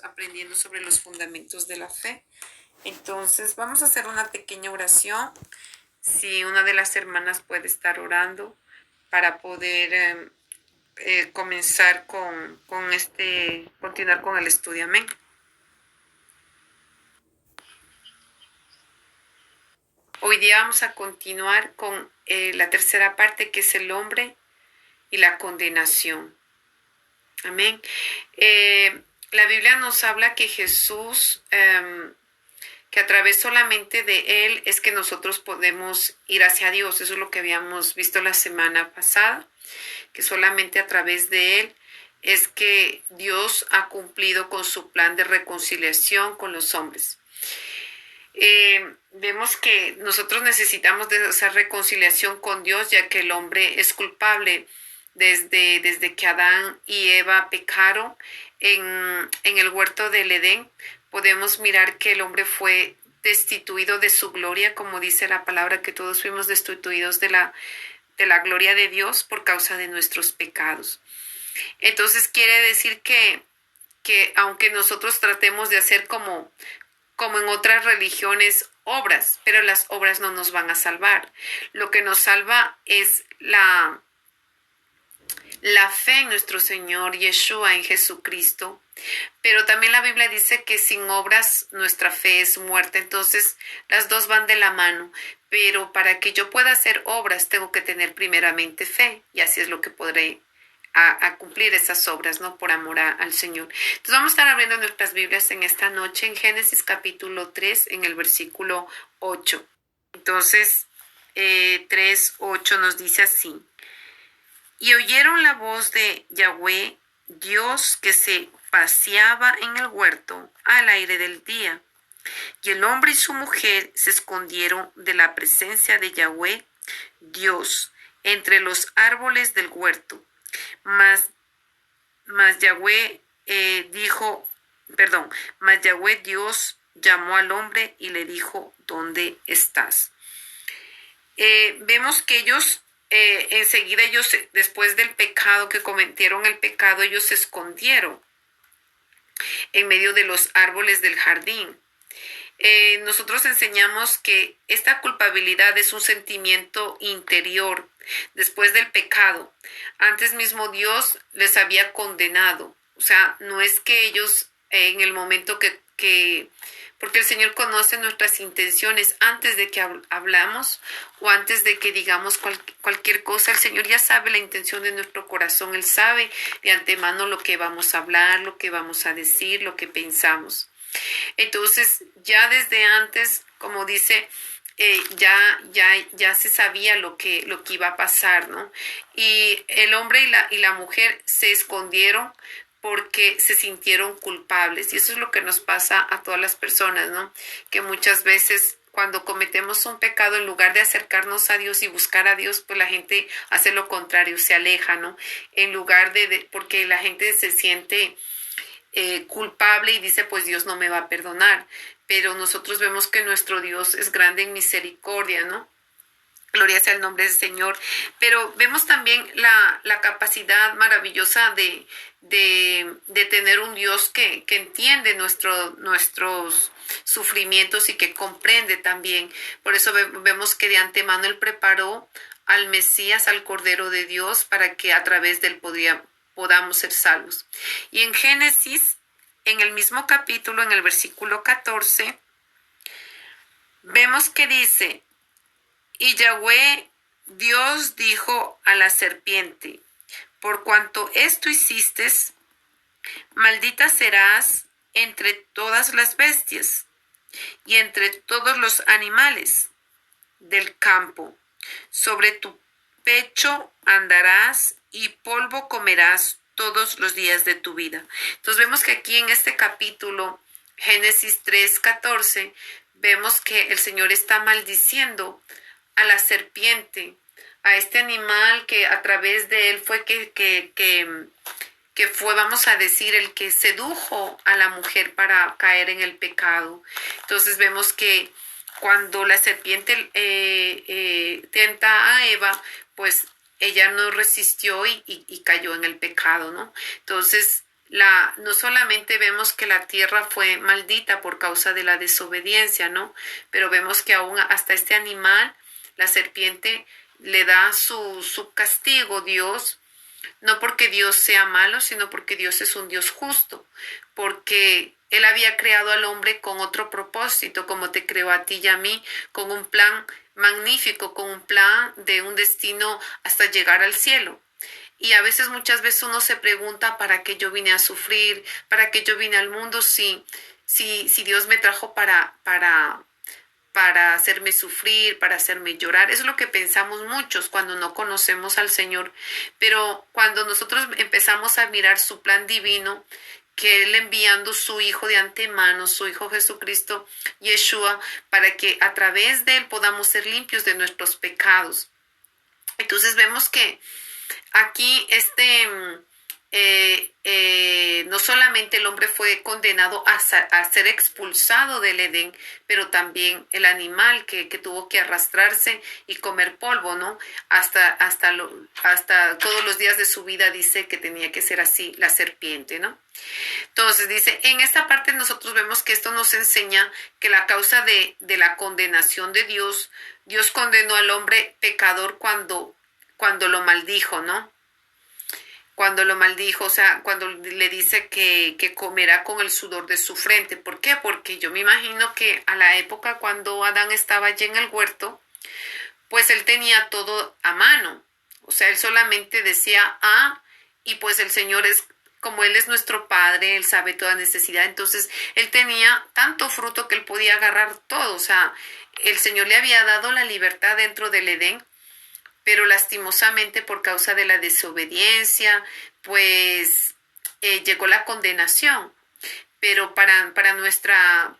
Aprendiendo sobre los fundamentos de la fe. Entonces vamos a hacer una pequeña oración. Si una de las hermanas puede estar orando para poder comenzar continuar con el estudio. Amén. Hoy día vamos a continuar con la tercera parte, que es el hombre y la condenación. Amén. La Biblia nos habla que Jesús, que a través solamente de Él es que nosotros podemos ir hacia Dios. Eso es lo que habíamos visto la semana pasada, que solamente a través de Él es que Dios ha cumplido con su plan de reconciliación con los hombres. Vemos que nosotros necesitamos de esa reconciliación con Dios, ya que el hombre es culpable desde que Adán y Eva pecaron en el huerto del Edén. Podemos mirar que el hombre fue destituido de su gloria, como dice la palabra, que todos fuimos destituidos de la gloria de Dios por causa de nuestros pecados. Entonces quiere decir que aunque nosotros tratemos de hacer como en otras religiones, obras, pero las obras no nos van a salvar. Lo que nos salva es la fe en nuestro Señor Yeshua, en Jesucristo. Pero también la Biblia dice que sin obras nuestra fe es muerta. Entonces las dos van de la mano. Pero para que yo pueda hacer obras tengo que tener primeramente fe. Y así es lo que podré a cumplir esas obras, ¿no? Por amor al Señor. Entonces vamos a estar abriendo nuestras Biblias en esta noche en Génesis capítulo 3, en el versículo 8. Entonces 3:8 nos dice así: y oyeron la voz de Yahweh, Dios, que se paseaba en el huerto al aire del día. Y el hombre y su mujer se escondieron de la presencia de Yahweh, Dios, entre los árboles del huerto. Mas Yahweh Dios llamó al hombre y le dijo: ¿dónde estás? Vemos que enseguida después del pecado, que cometieron el pecado, ellos se escondieron en medio de los árboles del jardín. Nosotros enseñamos que esta culpabilidad es un sentimiento interior después del pecado. Antes mismo Dios les había condenado. O sea, no es que ellos en el momento porque el Señor conoce nuestras intenciones antes de que hablamos o antes de que digamos cualquier cosa. El Señor ya sabe la intención de nuestro corazón. Él sabe de antemano lo que vamos a hablar, lo que vamos a decir, lo que pensamos. Entonces, ya desde antes, como dice, ya se sabía lo que iba a pasar, ¿no? Y el hombre y la mujer se escondieron porque se sintieron culpables. Y eso es lo que nos pasa a todas las personas, ¿no? Que muchas veces cuando cometemos un pecado, en lugar de acercarnos a Dios y buscar a Dios, pues la gente hace lo contrario, se aleja, ¿no? En lugar porque la gente se siente culpable y dice, pues Dios no me va a perdonar. Pero nosotros vemos que nuestro Dios es grande en misericordia, ¿no? Gloria sea el nombre del Señor. Pero vemos también la capacidad maravillosa de tener un Dios que entiende nuestros sufrimientos y que comprende también. Por eso vemos que de antemano Él preparó al Mesías, al Cordero de Dios, para que a través de Él podamos ser salvos. Y en Génesis, en el mismo capítulo, en el versículo 14, vemos que dice: y Yahweh Dios dijo a la serpiente: por cuanto esto hiciste, maldita serás entre todas las bestias y entre todos los animales del campo. Sobre tu pecho andarás y polvo comerás todos los días de tu vida. Entonces vemos que aquí en este capítulo, Génesis 3:14, vemos que el Señor está maldiciendo a la serpiente, a este animal que a través de él fue que fue, vamos a decir, el que sedujo a la mujer para caer en el pecado. Entonces vemos que cuando la serpiente tenta a Eva, pues ella no resistió y cayó en el pecado, ¿no? Entonces no solamente vemos que la tierra fue maldita por causa de la desobediencia, ¿no? Pero vemos que aún hasta este animal, la serpiente, le da su castigo, Dios, no porque Dios sea malo, sino porque Dios es un Dios justo, porque Él había creado al hombre con otro propósito, como te creó a ti y a mí, con un plan magnífico, con un plan de un destino hasta llegar al cielo. Y a veces, muchas veces uno se pregunta, ¿para qué yo vine a sufrir? ¿Para qué yo vine al mundo si Dios me trajo para hacerme sufrir, para hacerme llorar? Es lo que pensamos muchos cuando no conocemos al Señor. Pero cuando nosotros empezamos a mirar su plan divino, que Él enviando su Hijo de antemano, su Hijo Jesucristo, Yeshua, para que a través de Él podamos ser limpios de nuestros pecados. Entonces vemos que aquí no solamente el hombre fue condenado a ser expulsado del Edén, pero también el animal que tuvo que arrastrarse y comer polvo, ¿no? Hasta todos los días de su vida dice que tenía que ser así la serpiente, ¿no? Entonces dice, en esta parte nosotros vemos que esto nos enseña que la causa de la condenación de Dios condenó al hombre pecador cuando lo maldijo, ¿no? Cuando lo maldijo, o sea, cuando le dice que comerá con el sudor de su frente. ¿Por qué? Porque yo me imagino que a la época cuando Adán estaba allí en el huerto, pues él tenía todo a mano. O sea, él solamente decía, y pues el Señor como Él es nuestro Padre, Él sabe toda necesidad. Entonces, Él tenía tanto fruto que Él podía agarrar todo. O sea, el Señor le había dado la libertad dentro del Edén, pero lastimosamente por causa de la desobediencia, pues llegó la condenación. Pero para nuestra,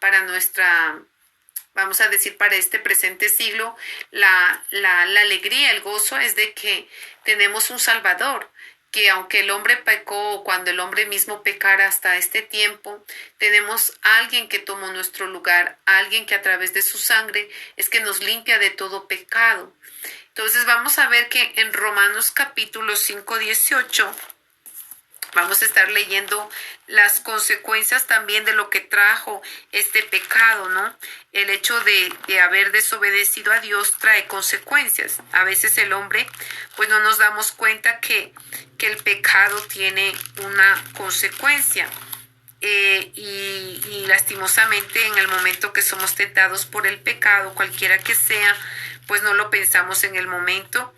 vamos a decir, para este presente siglo, la alegría, el gozo es de que tenemos un Salvador, que aunque el hombre pecó, cuando el hombre mismo pecara hasta este tiempo, tenemos a alguien que tomó nuestro lugar, a alguien que a través de su sangre es que nos limpia de todo pecado. Entonces vamos a ver que en Romanos capítulo 5:18 vamos a estar leyendo las consecuencias también de lo que trajo este pecado, ¿no? El hecho de haber desobedecido a Dios trae consecuencias. A veces el hombre, pues no nos damos cuenta que el pecado tiene una consecuencia. Y lastimosamente en el momento que somos tentados por el pecado, cualquiera que sea, pues no lo pensamos en el momento,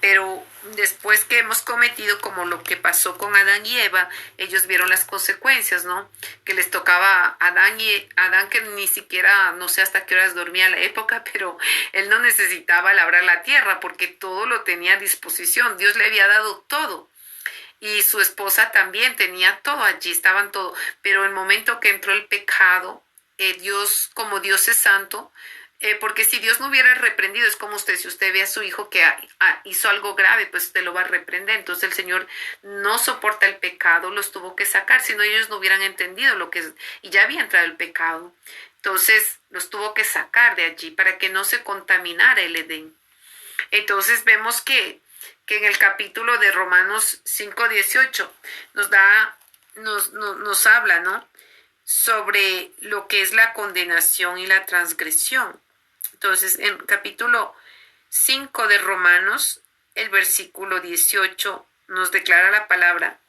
pero después que hemos cometido, como lo que pasó con Adán y Eva, ellos vieron las consecuencias, ¿no? Que les tocaba a Adán que ni siquiera, no sé hasta qué horas dormía a la época, pero él no necesitaba labrar la tierra porque todo lo tenía a disposición. Dios le había dado todo. Y su esposa también tenía todo allí, estaban todo. Pero el momento que entró el pecado, Dios, como Dios es santo, porque si Dios no hubiera reprendido, es como si usted ve a su hijo que hizo algo grave, pues usted lo va a reprender. Entonces el Señor no soporta el pecado, los tuvo que sacar, si no ellos no hubieran entendido lo que es, y ya había entrado el pecado. Entonces los tuvo que sacar de allí para que no se contaminara el Edén. Entonces vemos que en el capítulo de Romanos 5:18 nos habla, ¿no? Sobre lo que es la condenación y la transgresión. Entonces, en capítulo 5 de Romanos, el versículo 18 nos declara la palabra.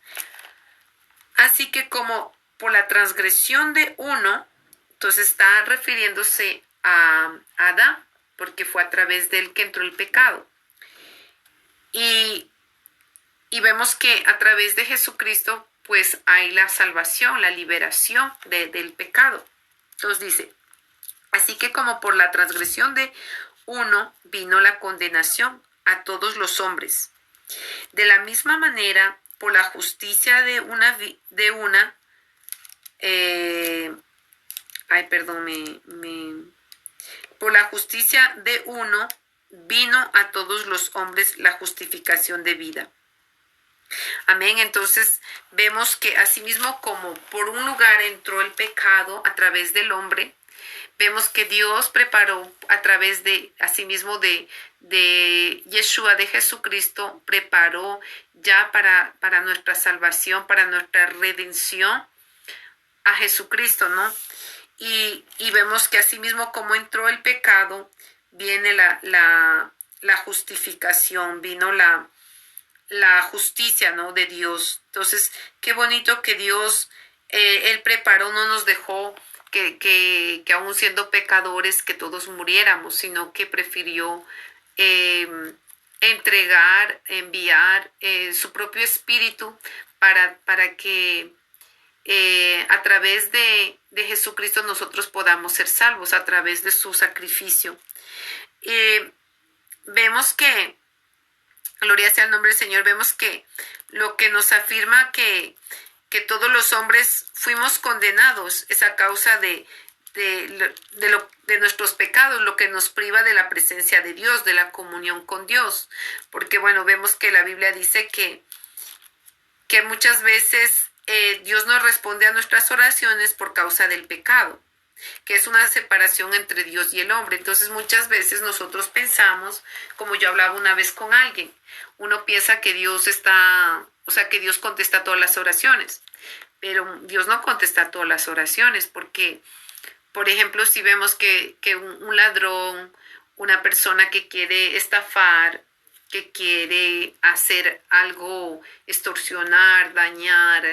Así que como por la transgresión de uno, entonces está refiriéndose a Adán, porque fue a través de él que entró el pecado. Y vemos que a través de Jesucristo, pues hay la salvación, la liberación del pecado. Entonces dice, así que como por la transgresión de uno vino la condenación a todos los hombres. De la misma manera, por la justicia por la justicia de uno vino a todos los hombres la justificación de vida. Amén. Entonces vemos que asimismo como por un lugar entró el pecado a través del hombre, Vemos que Dios preparó a través de, asimismo, de Yeshua, de Jesucristo, preparó ya para nuestra salvación, para nuestra redención a Jesucristo, ¿no? Y vemos que asimismo como entró el pecado, viene la justificación, vino la justicia, ¿no? De Dios. Entonces, qué bonito que Dios, Él preparó, no nos dejó que aún siendo pecadores, que todos muriéramos, sino que prefirió entregar, enviar su propio espíritu para que a través de Jesucristo nosotros podamos ser salvos, a través de su sacrificio. Vemos que, gloria sea el nombre del Señor, vemos que lo que nos afirma que todos los hombres fuimos condenados es a causa de nuestros pecados, lo que nos priva de la presencia de Dios, de la comunión con Dios. Porque bueno, vemos que la Biblia dice que muchas veces Dios no responde a nuestras oraciones por causa del pecado, que es una separación entre Dios y el hombre. Entonces muchas veces nosotros pensamos, como yo hablaba una vez con alguien, uno piensa que Dios que Dios contesta todas las oraciones, pero Dios no contesta todas las oraciones, porque, por ejemplo, si vemos que un ladrón, una persona que quiere estafar, que quiere hacer algo, extorsionar, dañar,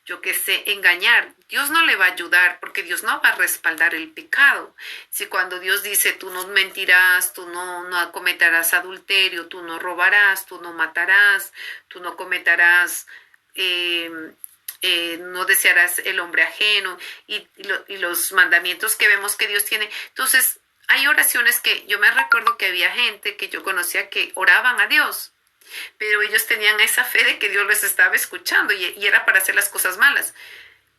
yo qué sé, engañar, Dios no le va a ayudar porque Dios no va a respaldar el pecado. Si cuando Dios dice tú no mentirás, tú no cometerás adulterio, tú no robarás, tú no matarás, tú no cometerás, no desearás el hombre ajeno y los mandamientos que vemos que Dios tiene. Entonces, hay oraciones que yo me recuerdo que había gente que yo conocía que oraban a Dios, pero ellos tenían esa fe de que Dios les estaba escuchando y era para hacer las cosas malas.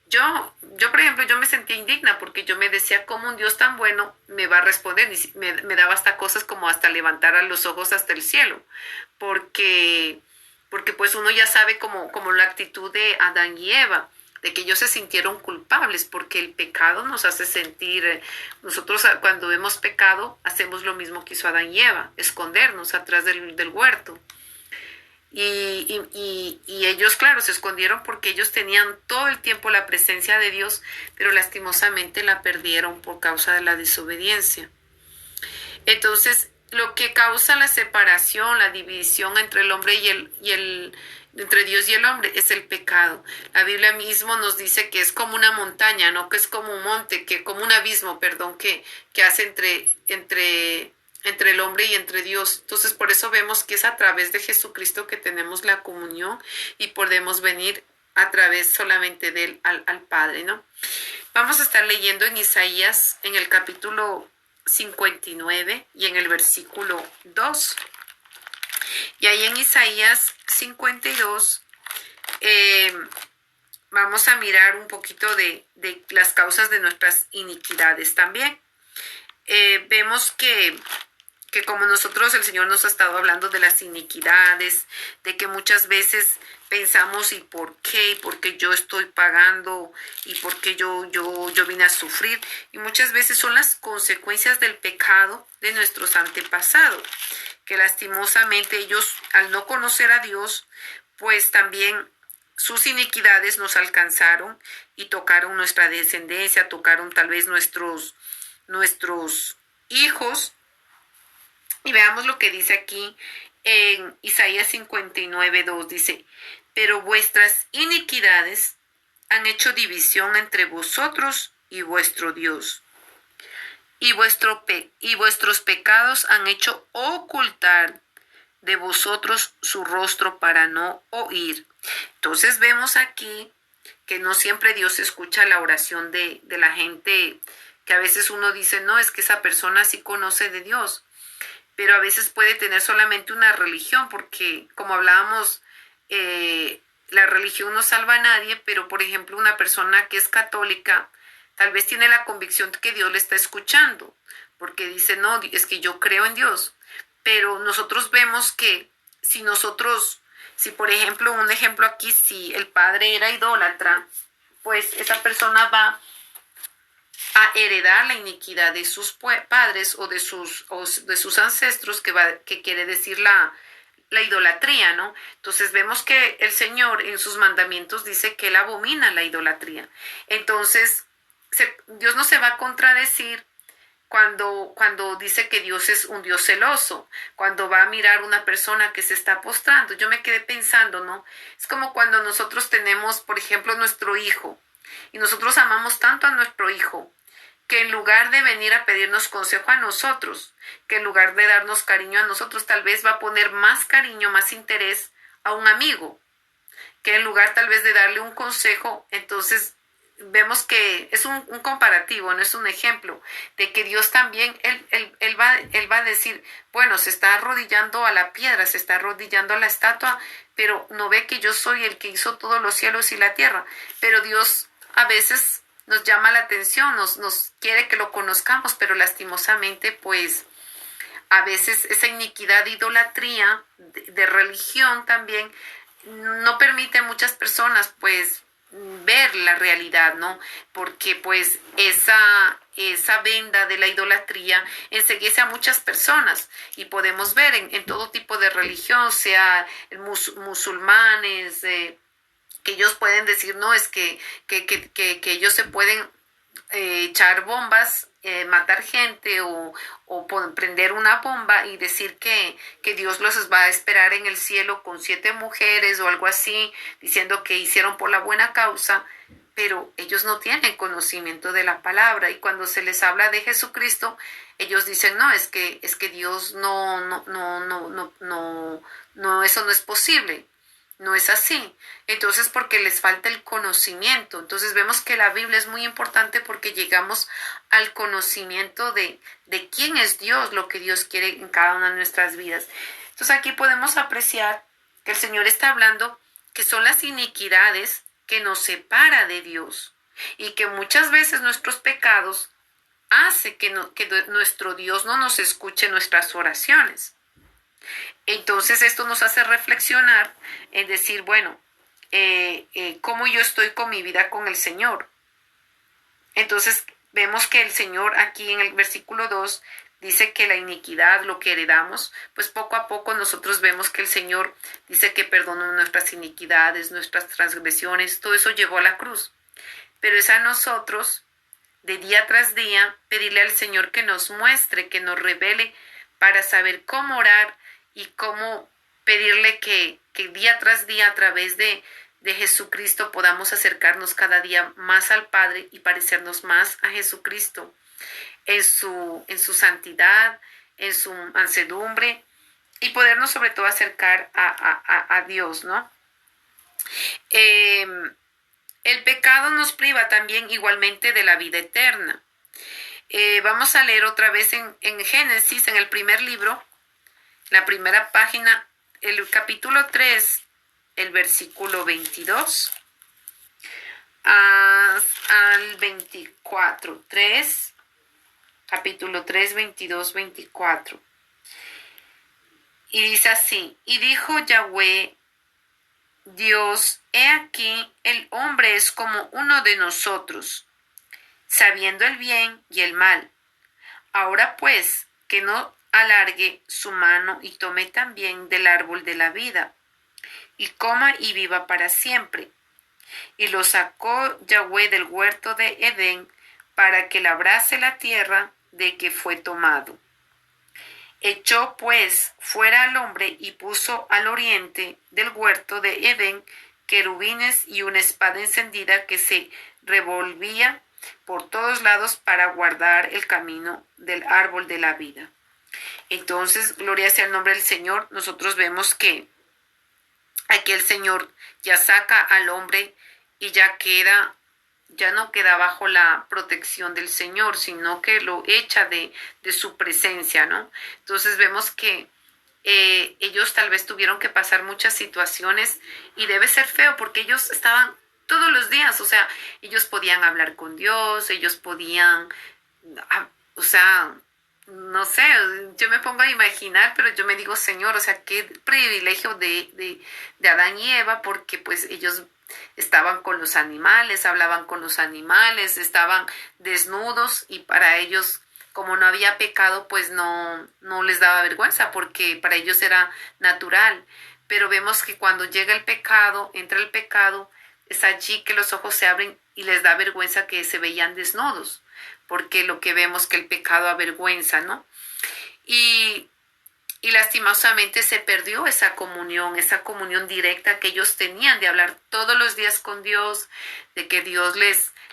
Yo, por ejemplo, yo me sentía indigna porque yo me decía, ¿cómo un Dios tan bueno me va a responder? Y me daba hasta cosas como hasta levantar a los ojos hasta el cielo, porque pues uno ya sabe como la actitud de Adán y Eva, de que ellos se sintieron culpables porque el pecado nos hace sentir, nosotros cuando vemos pecado hacemos lo mismo que hizo Adán y Eva, escondernos atrás del huerto. Y ellos, claro, se escondieron porque ellos tenían todo el tiempo la presencia de Dios, pero lastimosamente la perdieron por causa de la desobediencia. Entonces, lo que causa la separación, la división entre el hombre entre Dios y el hombre es el pecado. La Biblia mismo nos dice que es como una montaña, no que es como un monte, que como un abismo, perdón, que hace entre el hombre y entre Dios. Entonces, por eso vemos que es a través de Jesucristo que tenemos la comunión y podemos venir a través solamente de él al Padre, ¿no? Vamos a estar leyendo en Isaías, en el capítulo 59 y en el versículo 2. Y ahí en Isaías 52 vamos a mirar un poquito de las causas de nuestras iniquidades también. Vemos que como nosotros, el Señor nos ha estado hablando de las iniquidades, de que muchas veces pensamos ¿y por qué? ¿Y por qué yo estoy pagando? ¿Y por qué yo vine a sufrir? Y muchas veces son las consecuencias del pecado de nuestros antepasados, que lastimosamente ellos, al no conocer a Dios, pues también sus iniquidades nos alcanzaron y tocaron nuestra descendencia, tocaron tal vez nuestros hijos. Y veamos lo que dice aquí en Isaías 59:2, dice, pero vuestras iniquidades han hecho división entre vosotros y vuestro Dios, y vuestros pecados han hecho ocultar de vosotros su rostro para no oír. Entonces vemos aquí que no siempre Dios escucha la oración de la gente, que a veces uno dice, no, es que esa persona sí conoce de Dios, pero a veces puede tener solamente una religión, porque como hablábamos, la religión no salva a nadie, pero por ejemplo una persona que es católica tal vez tiene la convicción de que Dios le está escuchando, porque dice, no, es que yo creo en Dios, pero nosotros vemos que si por ejemplo, un ejemplo aquí, si el padre era idólatra, pues esa persona va a heredar la iniquidad de sus padres o de sus ancestros, que quiere decir la idolatría, ¿no? Entonces vemos que el Señor en sus mandamientos dice que Él abomina la idolatría. Entonces, Dios no se va a contradecir cuando dice que Dios es un Dios celoso, cuando va a mirar una persona que se está postrando. Yo me quedé pensando, ¿no? Es como cuando nosotros tenemos, por ejemplo, nuestro hijo, y nosotros amamos tanto a nuestro hijo, que en lugar de venir a pedirnos consejo a nosotros, que en lugar de darnos cariño a nosotros, tal vez va a poner más cariño, más interés a un amigo, que en lugar tal vez de darle un consejo, entonces vemos que es un comparativo, no es un ejemplo, de que Dios también, él va a decir, bueno, se está arrodillando a la piedra, se está arrodillando a la estatua, pero no ve que yo soy el que hizo todos los cielos y la tierra. Pero Dios a veces nos llama la atención, nos quiere que lo conozcamos, pero lastimosamente, pues, a veces esa iniquidad de idolatría, de religión también, no permite a muchas personas, pues, ver la realidad, ¿no? Porque pues esa venda de la idolatría enseguece a muchas personas, y podemos ver en todo tipo de religión, sea musulmanes, que ellos pueden decir, no, es que ellos se pueden echar bombas, matar gente o prender una bomba y decir que Dios los va a esperar en el cielo con 7 mujeres o algo así, diciendo que hicieron por la buena causa, pero ellos no tienen conocimiento de la palabra, y cuando se les habla de Jesucristo, ellos dicen, no, es que Dios no, eso no es posible. No es así. Entonces, porque les falta el conocimiento. Entonces vemos que la Biblia es muy importante porque llegamos al conocimiento de quién es Dios, lo que Dios quiere en cada una de nuestras vidas. Entonces aquí podemos apreciar que el Señor está hablando que son las iniquidades que nos separa de Dios, y que muchas veces nuestros pecados hace que nuestro Dios no nos escuche nuestras oraciones. Entonces esto nos hace reflexionar en decir, bueno, ¿cómo yo estoy con mi vida con el Señor? Entonces vemos que el Señor aquí en el versículo 2 dice que la iniquidad, lo que heredamos, pues poco a poco nosotros vemos que el Señor dice que perdonó nuestras iniquidades, nuestras transgresiones, todo eso llevó a la cruz. Pero es a nosotros, de día tras día, pedirle al Señor que nos muestre, que nos revele, para saber cómo orar y cómo pedirle que día tras día, a través de Jesucristo, podamos acercarnos cada día más al Padre y parecernos más a Jesucristo en su santidad, en su mansedumbre, y podernos sobre todo acercar a Dios, ¿no? El pecado nos priva también igualmente de la vida eterna. Vamos a leer otra vez en Génesis, en el primer libro, la primera página, el capítulo 3, el versículo 22 al 24. Capítulo 3, 22, 24. Y dice así: y dijo Yahweh Dios, he aquí, el hombre es como uno de nosotros, sabiendo el bien y el mal. Ahora pues, que no alargue su mano y tome también del árbol de la vida, y coma y viva para siempre. Y lo sacó Yahweh del huerto de Edén para que labrase la tierra de que fue tomado. Echó pues fuera al hombre y puso al oriente del huerto de Edén querubines y una espada encendida que se revolvía por todos lados para guardar el camino del árbol de la vida. Entonces, gloria sea el nombre del Señor. Nosotros vemos que aquí el Señor ya saca al hombre y ya no queda bajo la protección del Señor, sino que lo echa de su presencia, ¿no? Entonces vemos que ellos tal vez tuvieron que pasar muchas situaciones, y debe ser feo porque ellos estaban todos los días, o sea, ellos podían hablar con Dios, ellos podían, o sea, no sé, yo me pongo a imaginar, pero yo me digo, Señor, o sea, qué privilegio de Adán y Eva, porque pues ellos estaban con los animales, hablaban con los animales, estaban desnudos y para ellos, como no había pecado, pues no les daba vergüenza porque para ellos era natural. Pero vemos que cuando llega el pecado, entra el pecado, es allí que los ojos se abren y les da vergüenza que se veían desnudos, porque lo que vemos que el pecado avergüenza, ¿no? Y lastimosamente se perdió esa comunión directa que ellos tenían de hablar todos los días con Dios, de que Dios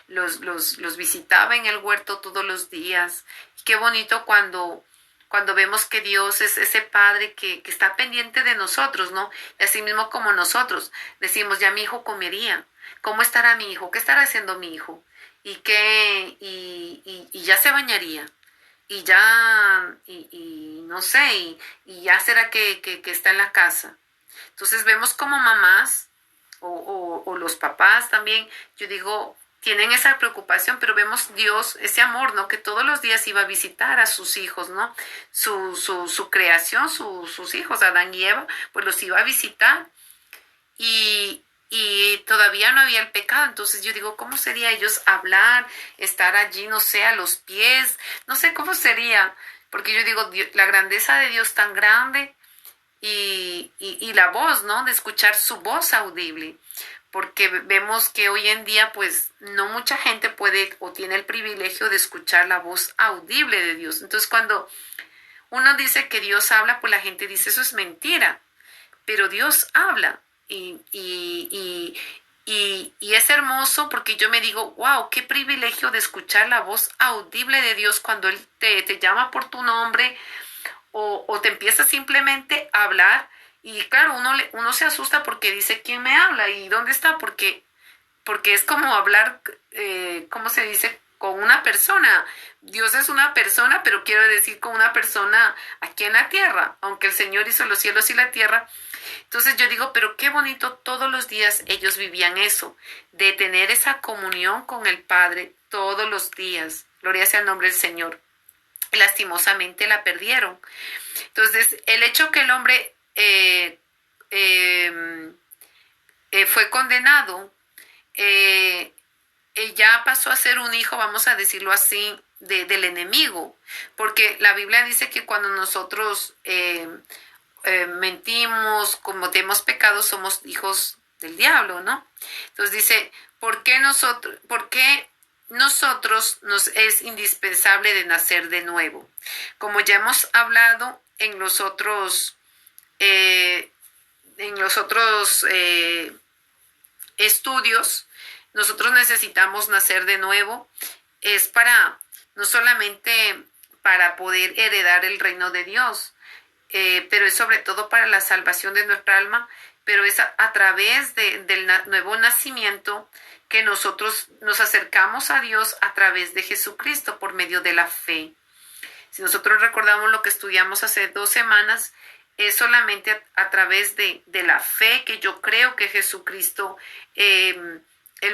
los visitaba en el huerto todos los días. Y qué bonito cuando vemos que Dios es ese Padre que está pendiente de nosotros, ¿no? Y así mismo como nosotros decimos, ya mi hijo comería. ¿Cómo estará mi hijo? ¿Qué estará haciendo mi hijo? Y ya se bañaría. Y ya, no sé, y ya será que está en la casa. Entonces vemos como mamás o los papás también, yo digo, tienen esa preocupación, pero vemos Dios, ese amor, ¿no? Que todos los días iba a visitar a sus hijos, ¿no? Su creación, sus hijos, Adán y Eva, pues los iba a visitar y todavía no había el pecado. Entonces yo digo, ¿cómo sería ellos hablar, estar allí, no sé, a los pies? No sé cómo sería, porque yo digo, la grandeza de Dios tan grande y la voz, ¿no? De escuchar su voz audible, porque vemos que hoy en día, pues, no mucha gente puede o tiene el privilegio de escuchar la voz audible de Dios. Entonces, cuando uno dice que Dios habla, pues la gente dice, eso es mentira, pero Dios habla. Y es hermoso porque yo me digo, wow, qué privilegio de escuchar la voz audible de Dios cuando Él te llama por tu nombre o te empieza simplemente a hablar. Y claro, uno se asusta porque dice, ¿quién me habla? ¿Y dónde está? Porque es como hablar, ¿cómo se dice? Con una persona. Dios es una persona, pero quiero decir con una persona aquí en la tierra, aunque el Señor hizo los cielos y la tierra. Entonces yo digo, pero qué bonito, todos los días ellos vivían eso, de tener esa comunión con el Padre todos los días. Gloria sea el nombre del Señor. Lastimosamente la perdieron. Entonces, el hecho que el hombre fue condenado, ya pasó a ser un hijo, vamos a decirlo así, del enemigo, porque la Biblia dice que cuando nosotros mentimos, cometemos pecados, somos hijos del diablo, ¿no? Entonces dice, ¿por qué nosotros nos es indispensable de nacer de nuevo? Como ya hemos hablado en los otros estudios, nosotros necesitamos nacer de nuevo, es para, no solamente para poder heredar el reino de Dios, pero es sobre todo para la salvación de nuestra alma, pero es a través del nuevo nacimiento que nosotros nos acercamos a Dios a través de Jesucristo por medio de la fe. Si nosotros recordamos lo que estudiamos hace 2 semanas, es solamente a través de la fe que yo creo que Jesucristo, Él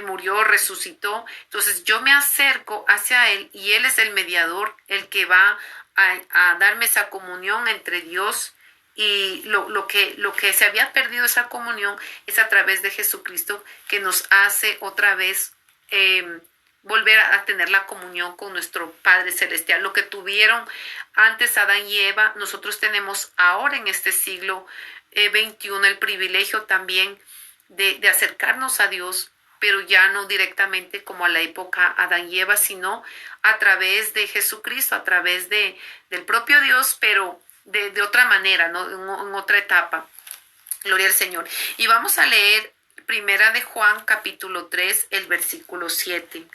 murió, resucitó. Entonces yo me acerco hacia Él y Él es el mediador, el que va a darme esa comunión entre Dios y lo que se había perdido esa comunión es a través de Jesucristo que nos hace otra vez volver a tener la comunión con nuestro Padre Celestial. Lo que tuvieron antes Adán y Eva, nosotros tenemos ahora en este siglo XXI el privilegio también de acercarnos a Dios, pero ya no directamente como a la época Adán y Eva, sino a través de Jesucristo, a través del propio Dios, pero de otra manera, ¿no? En otra etapa. Gloria al Señor. Y vamos a leer Primera de Juan, capítulo 3, el versículo 7.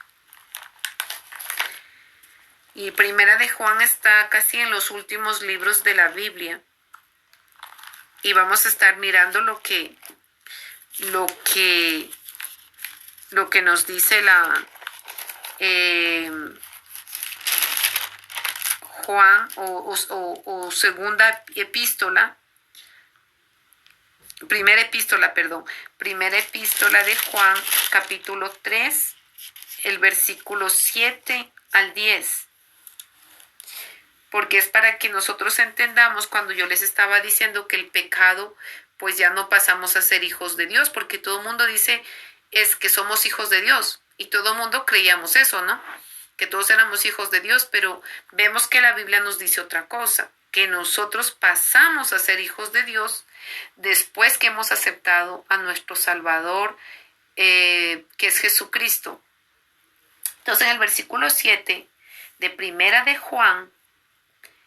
Y Primera de Juan está casi en los últimos libros de la Biblia. Y vamos a estar mirando lo que nos dice Juan o segunda epístola. Primera epístola de Juan, capítulo 3, el versículo 7 al 10. Porque es para que nosotros entendamos cuando yo les estaba diciendo que el pecado, pues ya no pasamos a ser hijos de Dios, porque todo el mundo dice, es que somos hijos de Dios. Y todo el mundo creíamos eso, ¿no? Que todos éramos hijos de Dios, pero vemos que la Biblia nos dice otra cosa, que nosotros pasamos a ser hijos de Dios después que hemos aceptado a nuestro Salvador, que es Jesucristo. Entonces en el versículo 7 de Primera de Juan,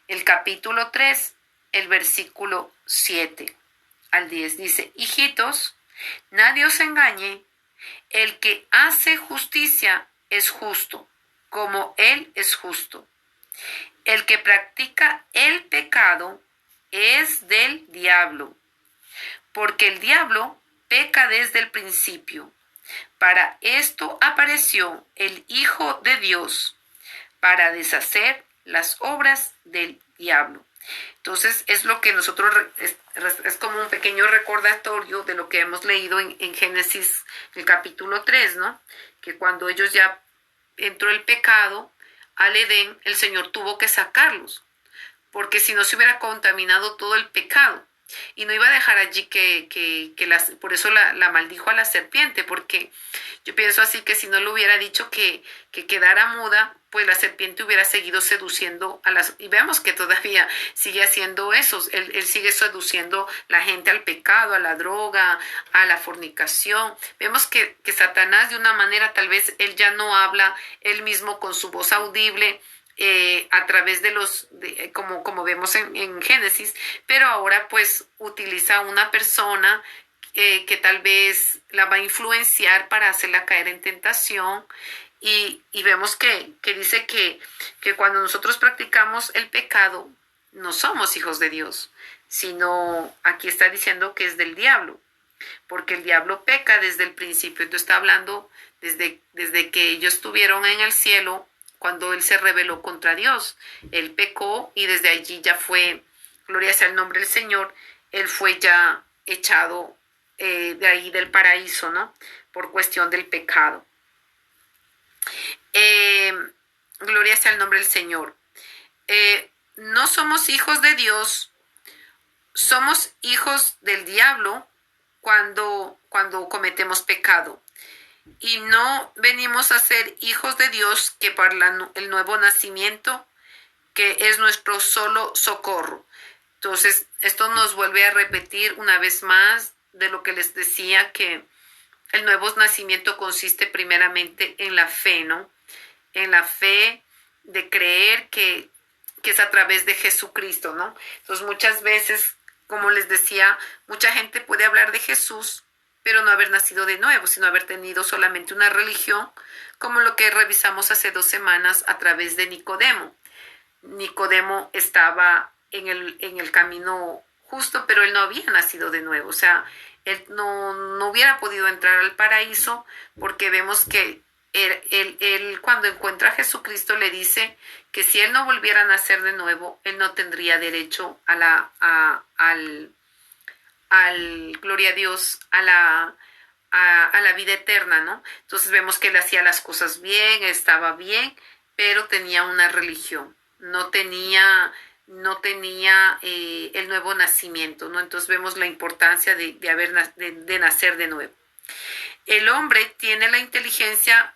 el capítulo 3, el versículo 7 al 10 dice: hijitos, nadie os engañe, el que hace justicia es justo, como Él es justo. El que practica el pecado es del diablo, porque el diablo peca desde el principio. Para esto apareció el Hijo de Dios, para deshacer las obras del diablo. Entonces es lo que nosotros, es como un pequeño recordatorio de lo que hemos leído en Génesis, el capítulo 3, ¿no? Que cuando ellos ya entró el pecado al Edén, el Señor tuvo que sacarlos, porque si no se hubiera contaminado todo el pecado. Y no iba a dejar allí por eso la maldijo a la serpiente, porque yo pienso así que si no le hubiera dicho que quedara muda, pues la serpiente hubiera seguido seduciendo y vemos que todavía sigue haciendo eso. Él sigue seduciendo la gente al pecado, a la droga, a la fornicación. Vemos que Satanás, de una manera, tal vez él ya no habla él mismo con su voz audible, a través de como vemos en Génesis, pero ahora pues utiliza una persona que tal vez la va a influenciar para hacerla caer en tentación. Y vemos que dice que cuando nosotros practicamos el pecado, no somos hijos de Dios, sino aquí está diciendo que es del diablo, porque el diablo peca desde el principio. Entonces está hablando desde que ellos estuvieron en el cielo, cuando él se rebeló contra Dios. Él pecó y desde allí ya fue, gloria sea el nombre del Señor, él fue ya echado de ahí del paraíso, ¿no? Por cuestión del pecado. Gloria sea el nombre del Señor. No somos hijos de Dios, somos hijos del diablo cuando cometemos pecado. Y no venimos a ser hijos de Dios que para el nuevo nacimiento, que es nuestro solo socorro. Entonces, esto nos vuelve a repetir una vez más de lo que les decía, que el nuevo nacimiento consiste primeramente en la fe, ¿no? En la fe de creer que es a través de Jesucristo, ¿no? Entonces, muchas veces, como les decía, mucha gente puede hablar de Jesús, pero no haber nacido de nuevo, sino haber tenido solamente una religión, como lo que revisamos hace 2 semanas a través de Nicodemo. Nicodemo estaba en el camino justo, pero él no había nacido de nuevo. O sea, él no hubiera podido entrar al paraíso, porque vemos que él cuando encuentra a Jesucristo le dice que si él no volviera a nacer de nuevo, él no tendría derecho al gloria a Dios, a la vida eterna, ¿no? Entonces vemos que él hacía las cosas bien, estaba bien, pero tenía una religión, no tenía el nuevo nacimiento, ¿no? Entonces vemos la importancia de nacer de nuevo. El hombre tiene la inteligencia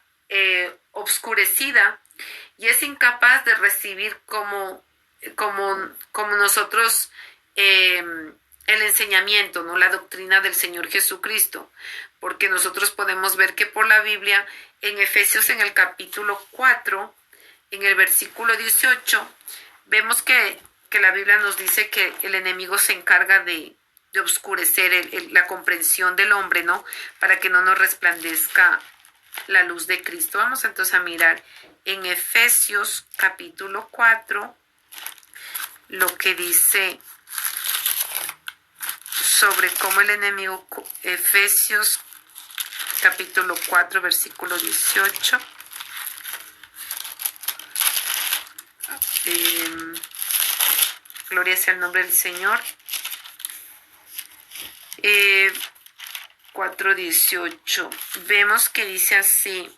obscurecida y es incapaz de recibir como nosotros el enseñamiento, ¿no? La doctrina del Señor Jesucristo, porque nosotros podemos ver que por la Biblia, en Efesios, en el capítulo 4, en el versículo 18, vemos que la Biblia nos dice que el enemigo se encarga de obscurecer la comprensión del hombre, ¿no? Para que no nos resplandezca la luz de Cristo. Vamos entonces a mirar en Efesios capítulo 4 lo que dice sobre cómo el enemigo. Efesios capítulo 4 versículo 18. Gloria sea el nombre del Señor. 4:18. Vemos que dice así: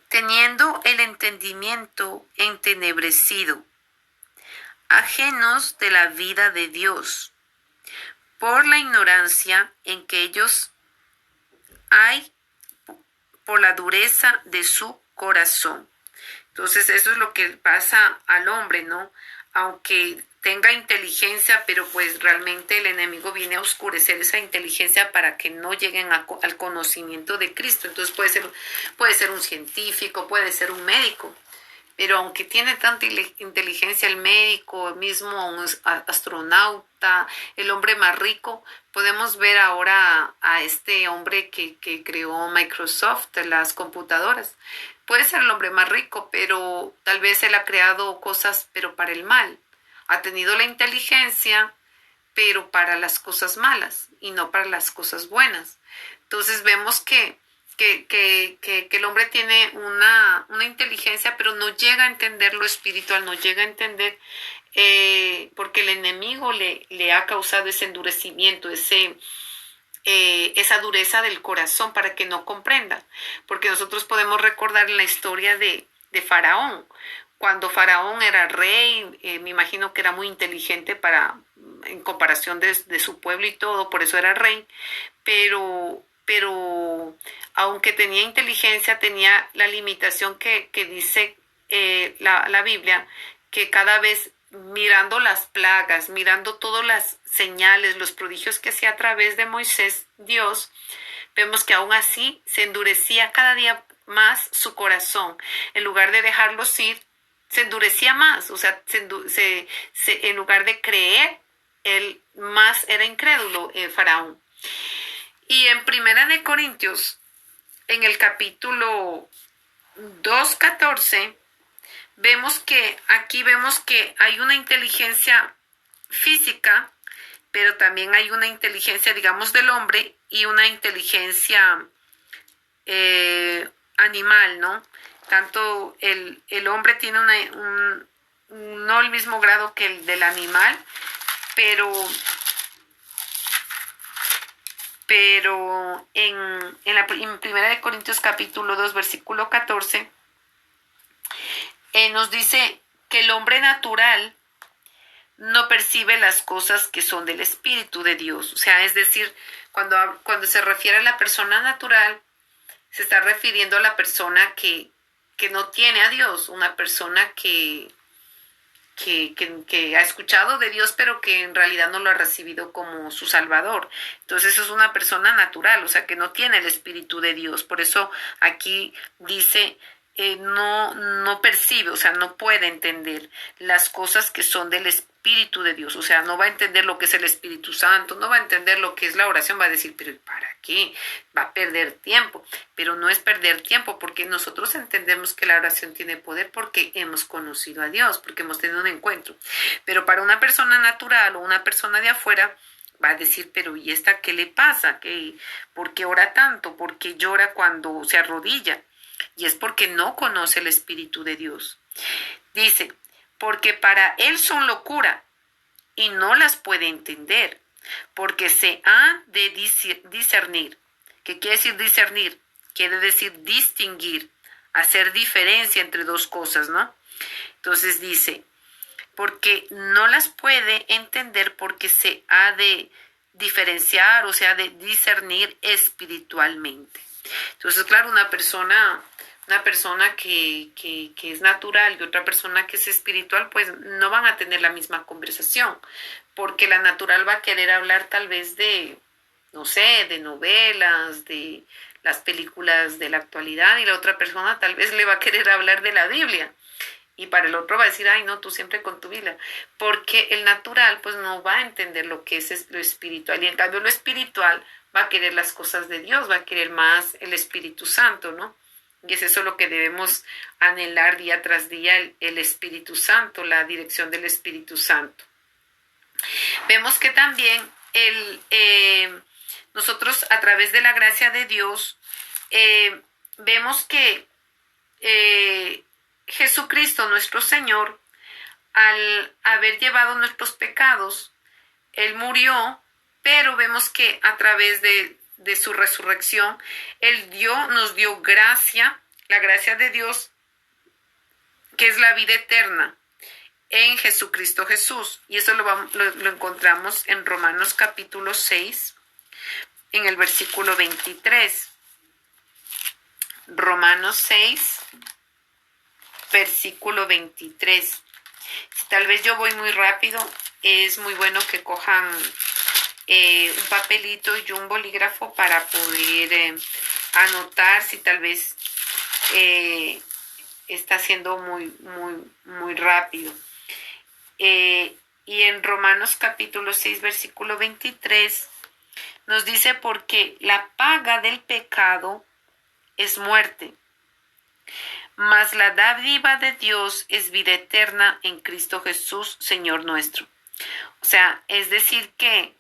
teniendo el entendimiento entenebrecido, ajenos de la vida de Dios, por la ignorancia en que ellos hay por la dureza de su corazón. Entonces eso es lo que pasa al hombre, ¿no? Aunque tenga inteligencia, pero pues realmente el enemigo viene a oscurecer esa inteligencia para que no lleguen al conocimiento de Cristo. Entonces puede ser un científico, puede ser un médico, pero aunque tiene tanta inteligencia el médico, el mismo un astronauta, el hombre más rico, podemos ver ahora a este hombre que creó Microsoft, las computadoras. Puede ser el hombre más rico, pero tal vez él ha creado cosas, pero para el mal. Ha tenido la inteligencia, pero para las cosas malas y no para las cosas buenas. Entonces vemos que el hombre tiene una inteligencia, pero no llega a entender lo espiritual, no llega a entender, porque el enemigo le ha causado ese endurecimiento, esa dureza del corazón para que no comprenda. Porque nosotros podemos recordar la historia de Faraón. Cuando Faraón era rey, me imagino que era muy inteligente en comparación de su pueblo y todo, por eso era rey, pero aunque tenía inteligencia, tenía la limitación que dice la Biblia, que cada vez mirando las plagas, mirando todas las señales, los prodigios que hacía a través de Moisés, Dios, vemos que aún así se endurecía cada día más su corazón. En lugar de dejarlos ir, se endurecía más, o sea, en lugar de creer, él más era incrédulo, Faraón. Y en Primera de Corintios, en el capítulo 2:14, vemos que hay una inteligencia física, pero también hay una inteligencia, digamos, del hombre y una inteligencia animal, ¿no? Tanto el hombre tiene no el mismo grado que el del animal, pero en Primera de Corintios capítulo 2, versículo 14, nos dice que el hombre natural no percibe las cosas que son del Espíritu de Dios. O sea, es decir, cuando se refiere a la persona natural, se está refiriendo a la persona que no tiene a Dios, una persona que ha escuchado de Dios, pero que en realidad no lo ha recibido como su Salvador. Entonces eso es una persona natural, o sea, que no tiene el Espíritu de Dios. Por eso aquí dice, no percibe, o sea, no puede entender las cosas que son del Espíritu de Dios. O sea, no va a entender lo que es el Espíritu Santo, no va a entender lo que es la oración, va a decir, pero ¿para qué? Va a perder tiempo. Pero no es perder tiempo, porque nosotros entendemos que la oración tiene poder porque hemos conocido a Dios, porque hemos tenido un encuentro. Pero para una persona natural o una persona de afuera, va a decir, pero ¿y esta qué le pasa? ¿Por qué ora tanto? ¿Por qué llora cuando se arrodilla? Y es porque no conoce el Espíritu de Dios. Dice, porque para él son locura y no las puede entender, porque se ha de discernir. ¿Qué quiere decir discernir? Quiere decir distinguir, hacer diferencia entre dos cosas, ¿no? Entonces dice, porque no las puede entender porque se ha de diferenciar, o sea, de discernir espiritualmente. Entonces, claro, una persona que es natural y otra persona que es espiritual, pues no van a tener la misma conversación, porque la natural va a querer hablar tal vez de, no sé, de novelas, de las películas de la actualidad, y la otra persona tal vez le va a querer hablar de la Biblia. Y para el otro va a decir, ay, no, tú siempre con tu Biblia. Porque el natural, pues, no va a entender lo que es lo espiritual. Y en cambio, lo espiritual va a querer las cosas de Dios, va a querer más el Espíritu Santo, ¿no? Y es eso lo que debemos anhelar día tras día, el Espíritu Santo, la dirección del Espíritu Santo. Vemos que también nosotros, a través de la gracia de Dios, vemos que Jesucristo, nuestro Señor, al haber llevado nuestros pecados, Él murió, pero vemos que a través de su resurrección, Él nos dio gracia, la gracia de Dios, que es la vida eterna en Jesucristo Jesús. Y eso lo encontramos en Romanos capítulo 6, en el versículo 23. Romanos 6, versículo 23. Si tal vez yo voy muy rápido, es muy bueno que cojan un papelito y un bolígrafo para poder anotar si tal vez está siendo muy rápido. Y en Romanos capítulo 6, versículo 23, nos dice: porque la paga del pecado es muerte, mas la dádiva de Dios es vida eterna en Cristo Jesús, Señor nuestro. O sea, es decir que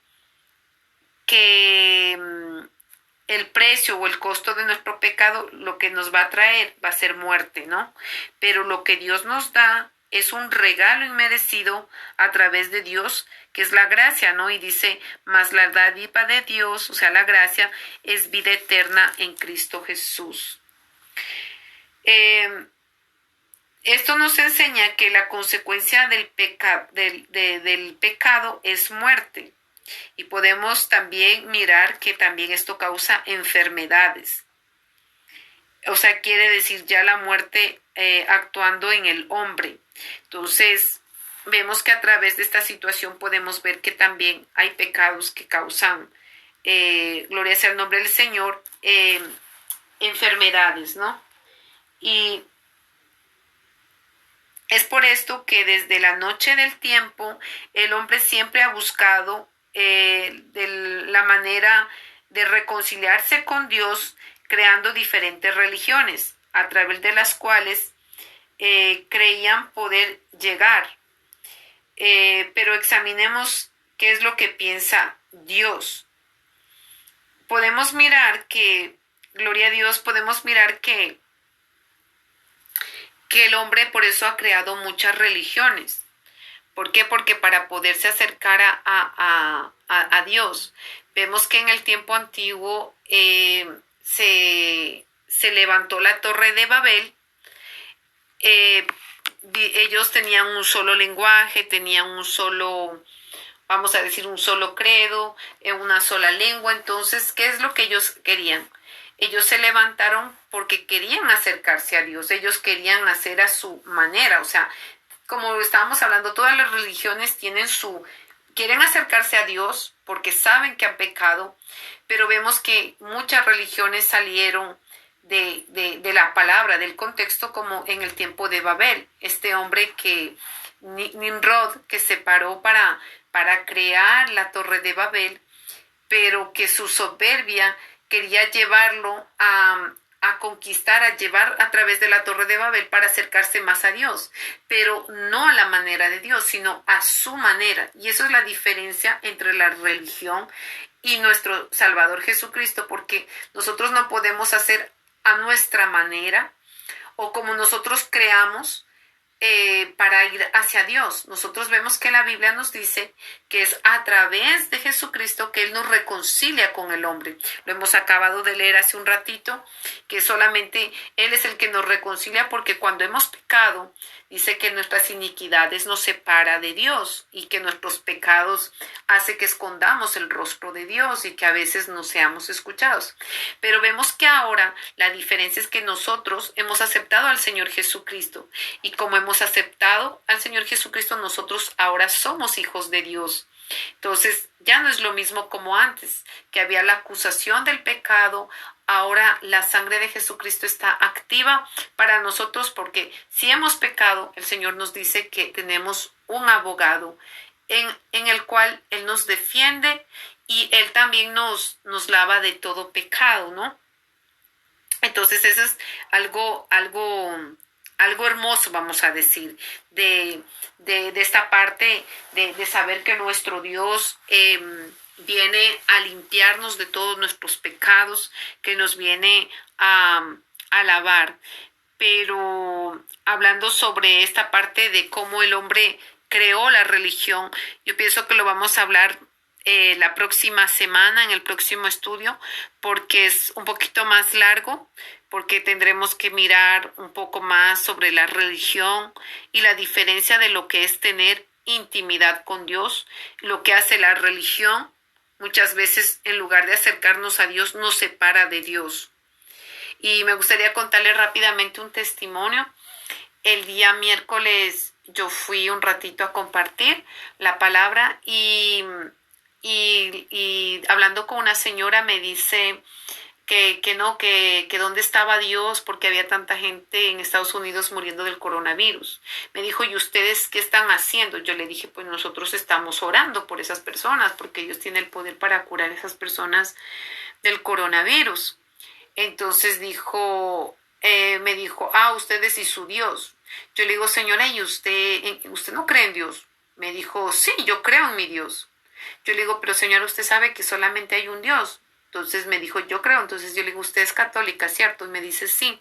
el precio o el costo de nuestro pecado, lo que nos va a traer va a ser muerte, ¿no? Pero lo que Dios nos da es un regalo inmerecido a través de Dios, que es la gracia, ¿no? Y dice: mas la dádiva de Dios, o sea, la gracia, es vida eterna en Cristo Jesús. Esto nos enseña que la consecuencia del pecado es muerte. Y podemos también mirar que también esto causa enfermedades. O sea, quiere decir ya la muerte actuando en el hombre. Entonces, vemos que a través de esta situación podemos ver que también hay pecados que causan, gloria sea el nombre del Señor, enfermedades, ¿no? Y es por esto que desde la noche del tiempo el hombre siempre ha buscado de la manera de reconciliarse con Dios, creando diferentes religiones a través de las cuales creían poder llegar. Pero examinemos qué es lo que piensa Dios. Podemos mirar que, gloria a Dios, podemos mirar que el hombre por eso ha creado muchas religiones. ¿Por qué? Porque para poderse acercar a Dios. Vemos que en el tiempo antiguo se levantó la Torre de Babel. Ellos tenían un solo lenguaje, tenían un solo, vamos a decir, un solo credo, una sola lengua. Entonces, ¿qué es lo que ellos querían? Ellos se levantaron porque querían acercarse a Dios. Ellos querían hacer a su manera. O sea, como estábamos hablando, todas las religiones quieren acercarse a Dios porque saben que han pecado, pero vemos que muchas religiones salieron de la palabra, del contexto, como en el tiempo de Babel. Este hombre Nimrod, que se paró para crear la Torre de Babel, pero que su soberbia quería llevarlo a conquistar, a llevar a través de la Torre de Babel para acercarse más a Dios, pero no a la manera de Dios, sino a su manera. Y eso es la diferencia entre la religión y nuestro Salvador Jesucristo, porque nosotros no podemos hacer a nuestra manera o como nosotros creamos para ir hacia Dios. Nosotros vemos que la Biblia nos dice que es a través de Jesucristo que Él nos reconcilia con el hombre. Lo hemos acabado de leer hace un ratito, que solamente Él es el que nos reconcilia, porque cuando hemos pecado, dice que nuestras iniquidades nos separa de Dios y que nuestros pecados hace que escondamos el rostro de Dios y que a veces no seamos escuchados. Pero vemos que ahora la diferencia es que nosotros hemos aceptado al Señor Jesucristo, y como hemos aceptado al Señor Jesucristo, nosotros ahora somos hijos de Dios. Entonces ya no es lo mismo como antes, que había la acusación del pecado. Ahora la sangre de Jesucristo está activa para nosotros, porque si hemos pecado, el Señor nos dice que tenemos un abogado en el cual Él nos defiende y Él también nos lava de todo pecado, ¿no? Entonces eso es algo hermoso, vamos a decir, de esta parte de saber que nuestro Dios viene a limpiarnos de todos nuestros pecados, que nos viene a lavar. Pero hablando sobre esta parte de cómo el hombre creó la religión, yo pienso que lo vamos a hablar la próxima semana, en el próximo estudio, porque es un poquito más largo, porque tendremos que mirar un poco más sobre la religión y la diferencia de lo que es tener intimidad con Dios. Lo que hace la religión muchas veces, en lugar de acercarnos a Dios, nos separa de Dios. Y me gustaría contarle rápidamente un testimonio. El día miércoles yo fui un ratito a compartir la palabra y hablando con una señora me dice que dónde estaba Dios porque había tanta gente en Estados Unidos muriendo del coronavirus. Me dijo, ¿y ustedes qué están haciendo? Yo le dije, pues nosotros estamos orando por esas personas porque Dios tiene el poder para curar a esas personas del coronavirus. Entonces me dijo, ustedes y su Dios. Yo le digo, señora, ¿y usted no cree en Dios? Me dijo, sí, yo creo en mi Dios. Yo le digo, pero señora, usted sabe que solamente hay un Dios. Entonces me dijo, yo creo. Entonces yo le digo, usted es católica, ¿cierto? Y me dice, sí.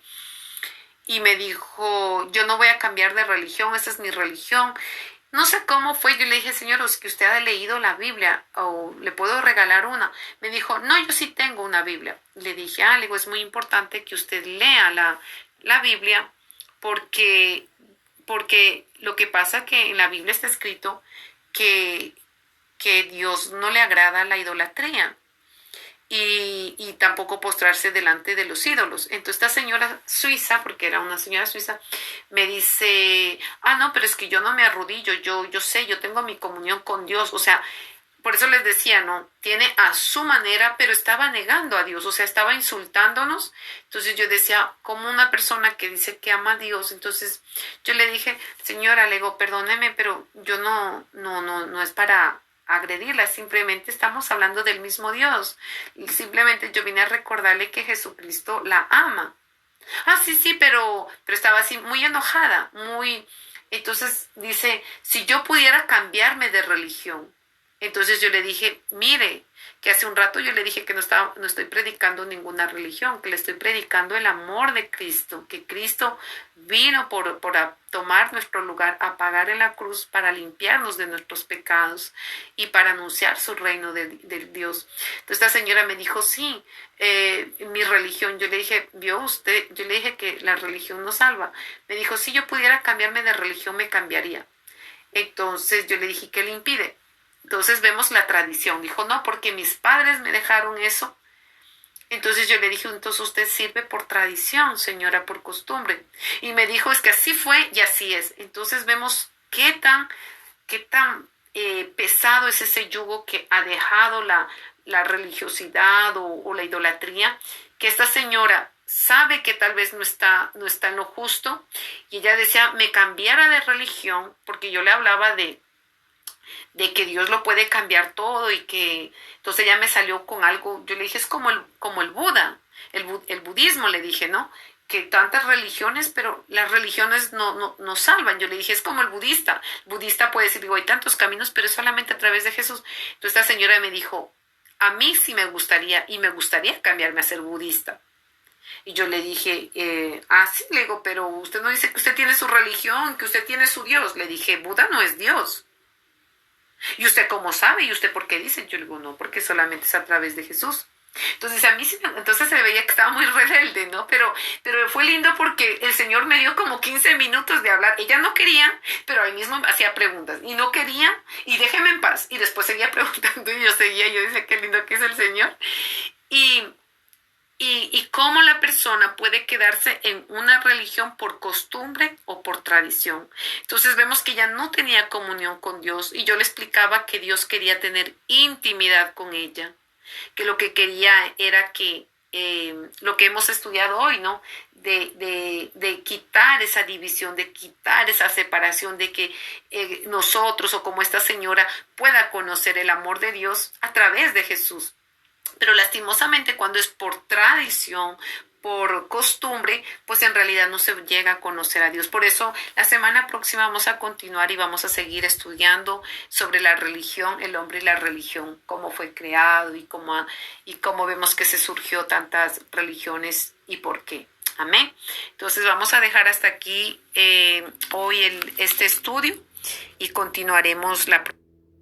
Y me dijo, yo no voy a cambiar de religión, esa es mi religión. No sé cómo fue, yo le dije, señor, es que usted ha leído la Biblia o le puedo regalar una. Me dijo, no, yo sí tengo una Biblia. Le dije, le digo, es muy importante que usted lea la Biblia porque lo que pasa es que en la Biblia está escrito que Dios no le agrada la idolatría. Y tampoco postrarse delante de los ídolos. Entonces esta señora suiza, porque era una señora suiza, me dice, no, pero es que yo no me arrodillo, yo sé, yo tengo mi comunión con Dios, o sea, por eso les decía, ¿no? Tiene a su manera, pero estaba negando a Dios, o sea, estaba insultándonos. Entonces yo decía, como una persona que dice que ama a Dios, entonces yo le dije, señora, le digo, perdóneme, pero yo no es para agredirla, simplemente estamos hablando del mismo Dios. Y simplemente yo vine a recordarle que Jesucristo la ama. Sí, pero estaba así muy enojada, entonces dice, si yo pudiera cambiarme de religión. Entonces yo le dije, mire, que hace un rato yo le dije que no estoy predicando ninguna religión, que le estoy predicando el amor de Cristo, que Cristo vino por tomar nuestro lugar, a pagar en la cruz para limpiarnos de nuestros pecados y para anunciar su reino de Dios. Entonces esta señora me dijo, sí, mi religión. Yo le dije, ¿vio usted? Yo le dije que la religión no salva. Me dijo, si yo pudiera cambiarme de religión, me cambiaría. Entonces yo le dije, ¿qué le impide? Entonces vemos la tradición. Dijo, no, porque mis padres me dejaron eso. Entonces yo le dije, entonces usted sirve por tradición, señora, por costumbre. Y me dijo, es que así fue y así es. Entonces vemos qué tan pesado es ese yugo que ha dejado la religiosidad o la idolatría, que esta señora sabe que tal vez no está en lo justo. Y ella decía, me cambiara de religión, porque yo le hablaba de que Dios lo puede cambiar todo y que entonces ella me salió con algo. Yo le dije, es como el Buda, el budismo, le dije, ¿no? Que tantas religiones, pero las religiones no salvan. Yo le dije, es como el budista. El budista puede decir, digo, hay tantos caminos, pero es solamente a través de Jesús. Entonces esta señora me dijo, a mí sí me gustaría cambiarme a ser budista. Y yo le dije, sí, le digo, pero usted no dice que usted tiene su religión, que usted tiene su Dios. Le dije, Buda no es Dios. ¿Y usted cómo sabe? ¿Y usted por qué dice? Yo le digo, no, porque solamente es a través de Jesús. Entonces a mí sí, entonces se veía que estaba muy rebelde, ¿no? Pero fue lindo porque el Señor me dio como 15 minutos de hablar. Ella no quería, pero ahí mismo hacía preguntas. Y no quería, y déjeme en paz. Y después seguía preguntando y yo decía, qué lindo que es el Señor. Y cómo la persona puede quedarse en una religión por costumbre o por tradición. Entonces vemos que ella no tenía comunión con Dios y yo le explicaba que Dios quería tener intimidad con ella, que lo que quería era que lo que hemos estudiado hoy, ¿no? De quitar esa división, de quitar esa separación, de que nosotros o como esta señora pueda conocer el amor de Dios a través de Jesús. Pero lastimosamente cuando es por tradición, por costumbre, pues en realidad no se llega a conocer a Dios. Por eso la semana próxima vamos a continuar y vamos a seguir estudiando sobre la religión, el hombre y la religión, cómo fue creado y cómo vemos que se surgió tantas religiones y por qué. Amén. Entonces vamos a dejar hasta aquí hoy este estudio y continuaremos la próxima.